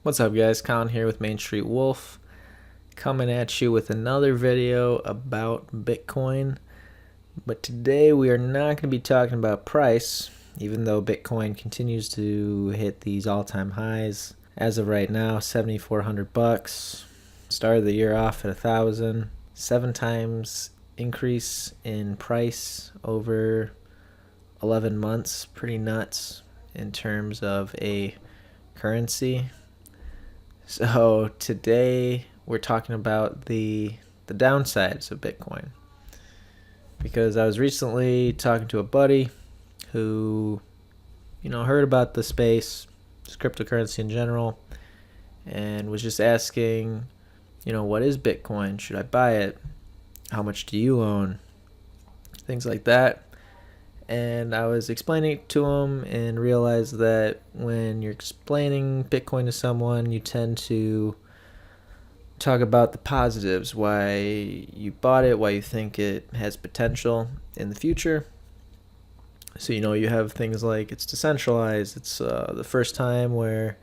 What's up, guys? Colin here with Main Street Wolf, coming at you with another video about Bitcoin. But today we are not going to be talking about price, even though Bitcoin continues to hit these all-time highs. As of right now, $7,400. Started the year off at 1,000. 7 times increase in price over 11 months. Pretty nuts in terms of a currency. So today we're talking about the downsides of Bitcoin, because I was recently talking to a buddy who, heard about the space, just cryptocurrency in general, and was just asking, what is Bitcoin? Should I buy it? How much do you own? Things like that. And I was explaining it to him and realized that when you're explaining Bitcoin to someone, you tend to talk about the positives, why you bought it, why you think it has potential in the future. So, you have things like it's decentralized. It's the first time where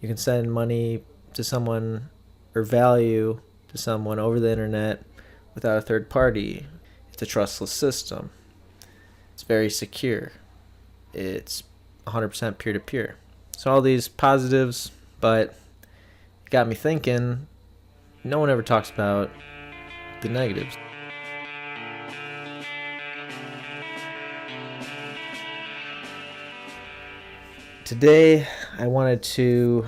you can send money to someone or value to someone over the internet without a third party. It's a trustless system. It's very secure. It's 100% peer-to-peer. So all these positives, but it got me thinking, no one ever talks about the negatives. Today, I wanted to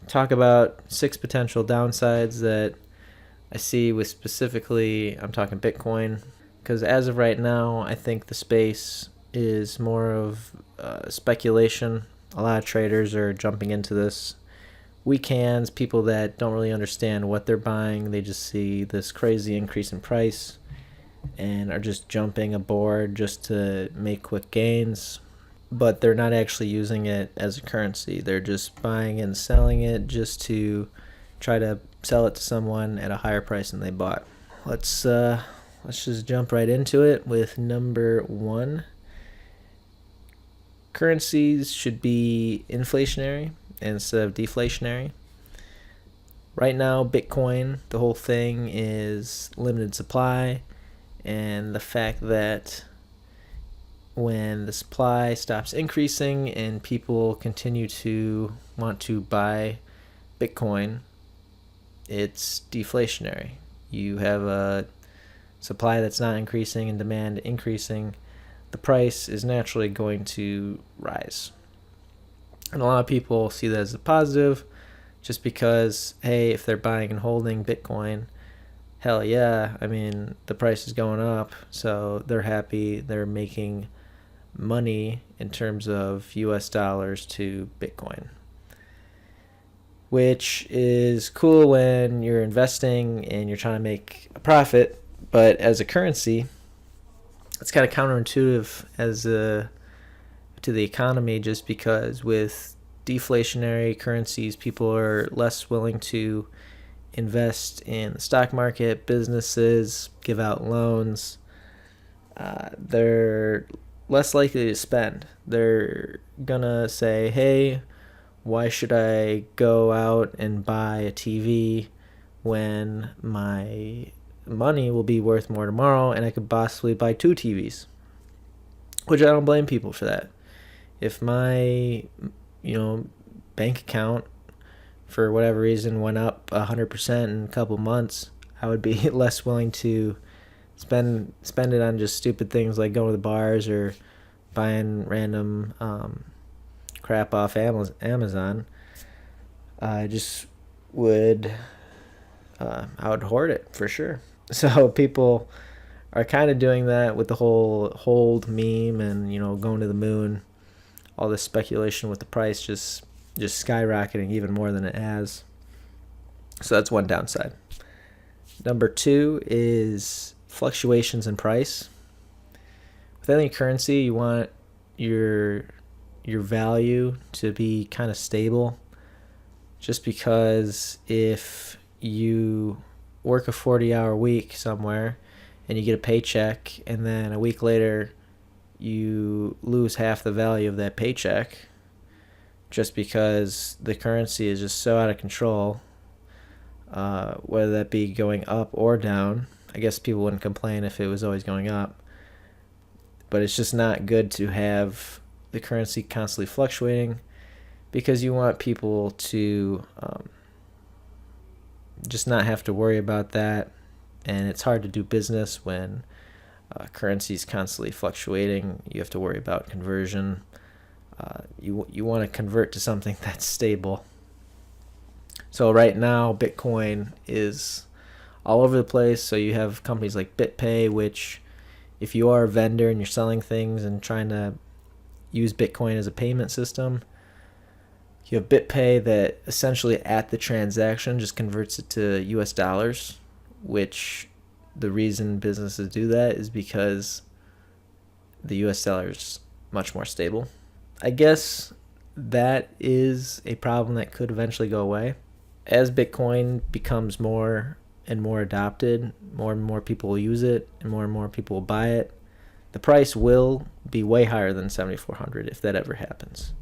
talk about 6 potential downsides that I see with specifically, I'm talking Bitcoin. Because as of right now, I think the space is more of speculation. A lot of traders are jumping into this. Weak hands, people that don't really understand what they're buying. They just see this crazy increase in price and are just jumping aboard just to make quick gains. But they're not actually using it as a currency. They're just buying and selling it just to try to sell it to someone at a higher price than they bought. Let's just jump right into it with number 1. Currencies should be inflationary instead of deflationary. Right now, Bitcoin, the whole thing is limited supply, and the fact that when the supply stops increasing and people continue to want to buy Bitcoin, it's deflationary. You have a supply that's not increasing and demand increasing, the price is naturally going to rise. And a lot of people see that as a positive just because, hey, if they're buying and holding Bitcoin, hell yeah, the price is going up, so they're happy, they're making money in terms of US dollars to Bitcoin, which is cool when you're investing and you're trying to make a profit. But as a currency, it's kind of counterintuitive to the economy, just because with deflationary currencies, people are less willing to invest in the stock market, businesses, give out loans. They're less likely to spend. They're gonna say, hey, why should I go out and buy a TV when my money will be worth more tomorrow and I could possibly buy 2 TVs? Which I don't blame people for that. If my, bank account for whatever reason went up 100% in a couple months, I would be less willing to spend it on just stupid things like going to the bars or buying random crap off Amazon. I just would I would hoard it for sure. So people are kind of doing that with the whole hold meme and going to the moon. All this speculation with the price just skyrocketing even more than it has. So that's one downside. Number 2 is fluctuations in price. With any currency, you want your value to be kind of stable, just because if you work a 40-hour week somewhere and you get a paycheck and then a week later you lose half the value of that paycheck, just because the currency is just so out of control, whether that be going up or down. I guess people wouldn't complain if it was always going up, but it's just not good to have the currency constantly fluctuating, because you want people to just not have to worry about that. And it's hard to do business when currency is constantly fluctuating. You have to worry about conversion. You want to convert to something that's stable. So right now, Bitcoin is all over the place. So you have companies like BitPay, which if you are a vendor and you're selling things and trying to use Bitcoin as a payment system, you have BitPay that essentially at the transaction just converts it to US dollars, which the reason businesses do that is because the US dollar is much more stable. I guess that is a problem that could eventually go away. As Bitcoin becomes more and more adopted, more and more people will use it, and more people will buy it, the price will be way higher than $7,400 if that ever happens.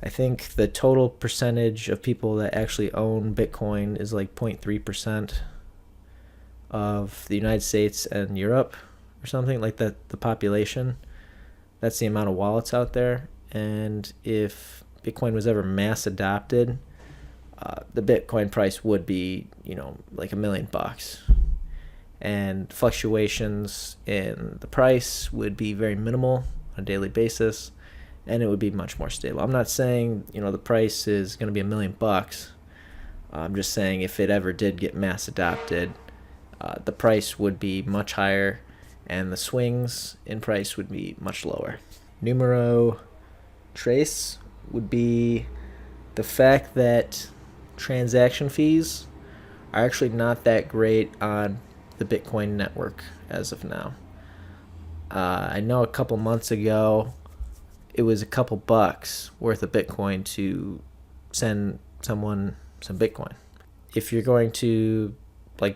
I think the total percentage of people that actually own Bitcoin is like 0.3% of the United States and Europe or something like that, the population. That's the amount of wallets out there. And if Bitcoin was ever mass adopted, the Bitcoin price would be, like $1 million. And fluctuations in the price would be very minimal on a daily basis, and it would be much more stable. I'm not saying, the price is going to be $1 million. I'm just saying if it ever did get mass adopted, the price would be much higher, and the swings in price would be much lower. Numero tres would be the fact that transaction fees are actually not that great on the Bitcoin network as of now. I know a couple months ago it was a couple bucks worth of Bitcoin to send someone some Bitcoin. If you're going to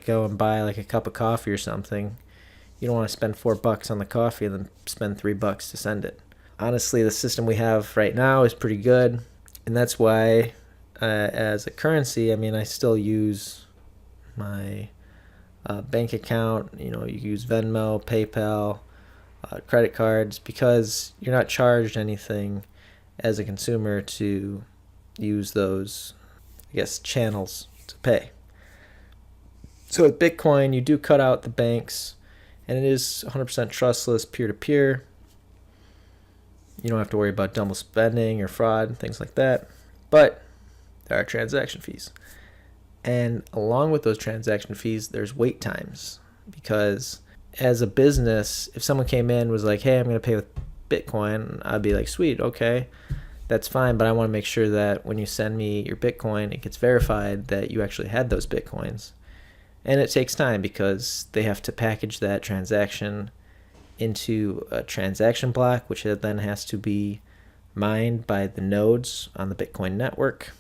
go and buy a cup of coffee or something, you don't want to spend $4 on the coffee and then spend $3 to send it. Honestly, the system we have right now is pretty good, and that's why as a currency, I still use my bank account. You use Venmo, PayPal, credit cards, because you're not charged anything as a consumer to use those, channels to pay. So with Bitcoin, you do cut out the banks, and it is 100% trustless, peer-to-peer. You don't have to worry about double spending or fraud, things like that. But there are transaction fees. And along with those transaction fees, there's wait times. Because as a business, if someone came in and was like, hey, I'm going to pay with Bitcoin, I'd be like, sweet, okay, that's fine. But I want to make sure that when you send me your Bitcoin, it gets verified that you actually had those Bitcoins. And it takes time because they have to package that transaction into a transaction block, which then has to be mined by the nodes on the Bitcoin network.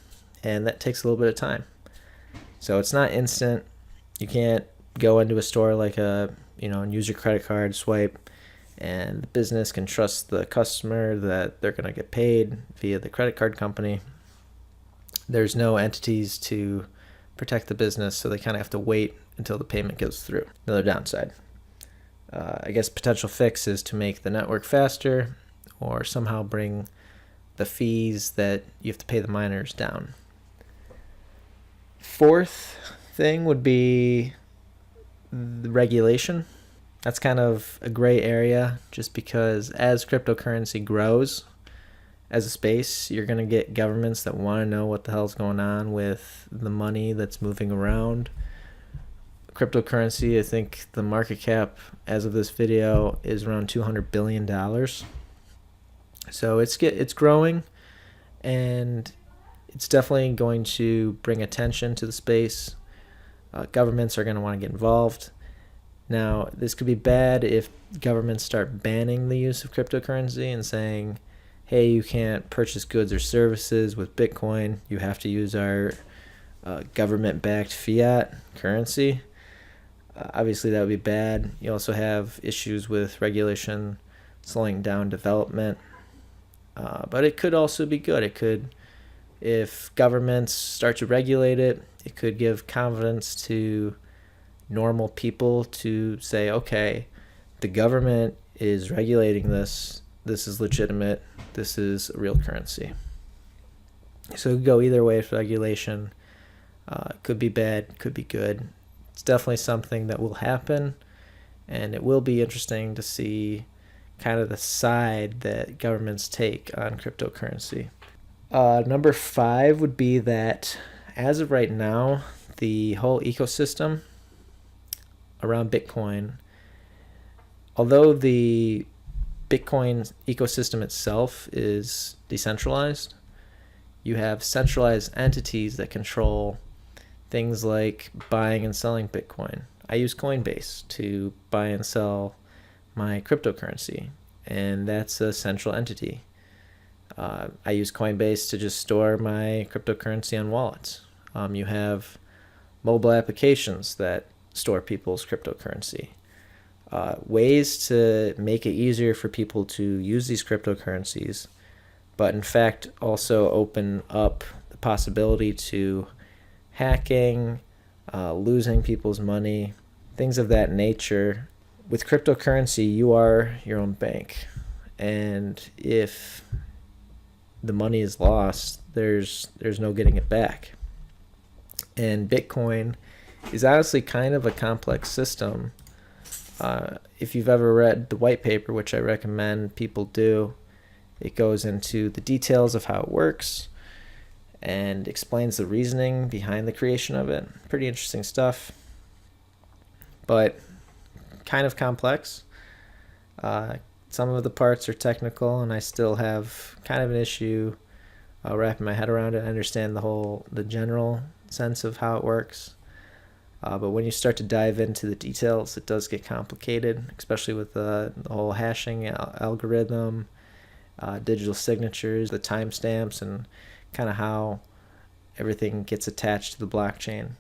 And that takes a little bit of time. So it's not instant. You can't go into a store and use your credit card, swipe, and the business can trust the customer that they're going to get paid via the credit card company. There's no entities to protect the business, so they kind of have to wait until the payment goes through. Another downside. I guess potential fix is to make the network faster or somehow bring the fees that you have to pay the miners down. Fourth thing would be the regulation. That's kind of a gray area, just because as cryptocurrency grows as a space, you're going to get governments that want to know what the hell's going on with the money that's moving around. Cryptocurrency, I think the market cap as of this video is around $200 billion. So it's growing, and it's definitely going to bring attention to the space. Governments are going to want to get involved. Now, this could be bad if governments start banning the use of cryptocurrency and saying, hey, you can't purchase goods or services with Bitcoin. You have to use our government-backed fiat currency. Obviously, that would be bad. You also have issues with regulation slowing down development. But it could also be good. It could If governments start to regulate it, it could give confidence to normal people to say, okay, the government is regulating this. This is legitimate. This is a real currency. So it could go either way with regulation. Could be bad, could be good. It's definitely something that will happen, and it will be interesting to see kind of the side that governments take on cryptocurrency. Number 5 would be that as of right now, the whole ecosystem around Bitcoin, although the Bitcoin ecosystem itself is decentralized, you have centralized entities that control things like buying and selling Bitcoin. I use Coinbase to buy and sell my cryptocurrency, and that's a central entity. I use Coinbase to just store my cryptocurrency on wallets. You have mobile applications that store people's cryptocurrency. Ways to make it easier for people to use these cryptocurrencies, but in fact also open up the possibility to hacking, losing people's money, things of that nature. With cryptocurrency, you are your own bank, and if the money is lost, there's no getting it back. And Bitcoin is honestly kind of a complex system. If you've ever read the white paper, which I recommend people do, it goes into the details of how it works and explains the reasoning behind the creation of it. Pretty interesting stuff, but kind of complex. Some of the parts are technical, and I still have kind of an issue wrapping my head around it. I understand the general sense of how it works. But when you start to dive into the details, it does get complicated, especially with the whole hashing algorithm, digital signatures, the timestamps, and kind of how everything gets attached to the blockchain.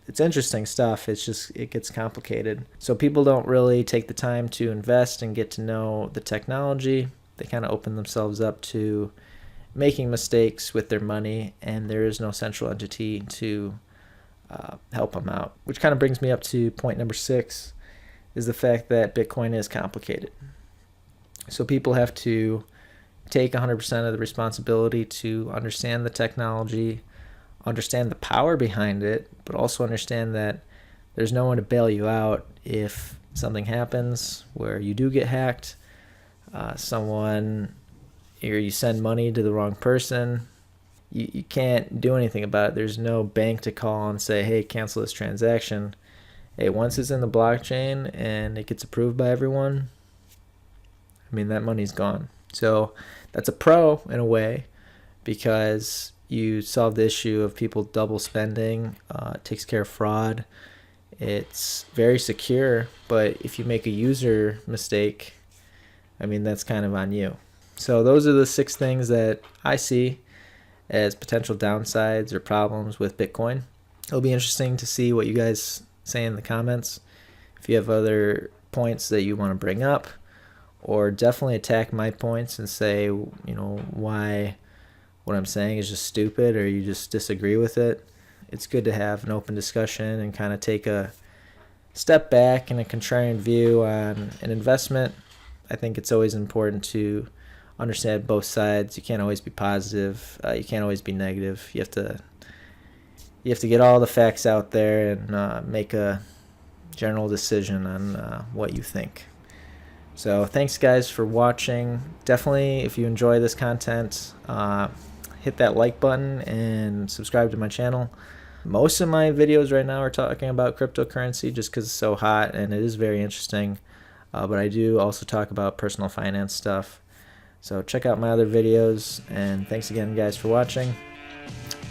It's interesting stuff. It gets complicated. So people don't really take the time to invest and get to know the technology. They kind of open themselves up to making mistakes with their money, and there is no central entity to help them out. Which kind of brings me up to point number 6, is the fact that Bitcoin is complicated. So people have to take 100% of the responsibility to understand the technology, understand the power behind it, but also understand that there's no one to bail you out if something happens where you do get hacked, or you send money to the wrong person. You can't do anything about it. There's no bank to call and say, hey, cancel this transaction. Hey, once it's in the blockchain and it gets approved by everyone, I mean, that money's gone. So that's a pro in a way, because you solve the issue of people double spending. It takes care of fraud. It's very secure, but if you make a user mistake, I mean, that's kind of on you. So those are the 6 things that I see as potential downsides or problems with Bitcoin. It'll be interesting to see what you guys say in the comments. If you have other points that you want to bring up, or definitely attack my points and say, why what I'm saying is just stupid, or you just disagree with it. It's good to have an open discussion and kind of take a step back and a contrarian view on an investment. I think it's always important to understand both sides. You can't always be positive. You can't always be negative. You have to get all the facts out there and make a general decision on what you think. So thanks guys for watching. Definitely, if you enjoy this content, hit that like button and subscribe to my channel. Most of my videos right now are talking about cryptocurrency just because it's so hot and it is very interesting. But I do also talk about personal finance stuff. So check out my other videos, and thanks again guys for watching,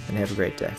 and have a great day.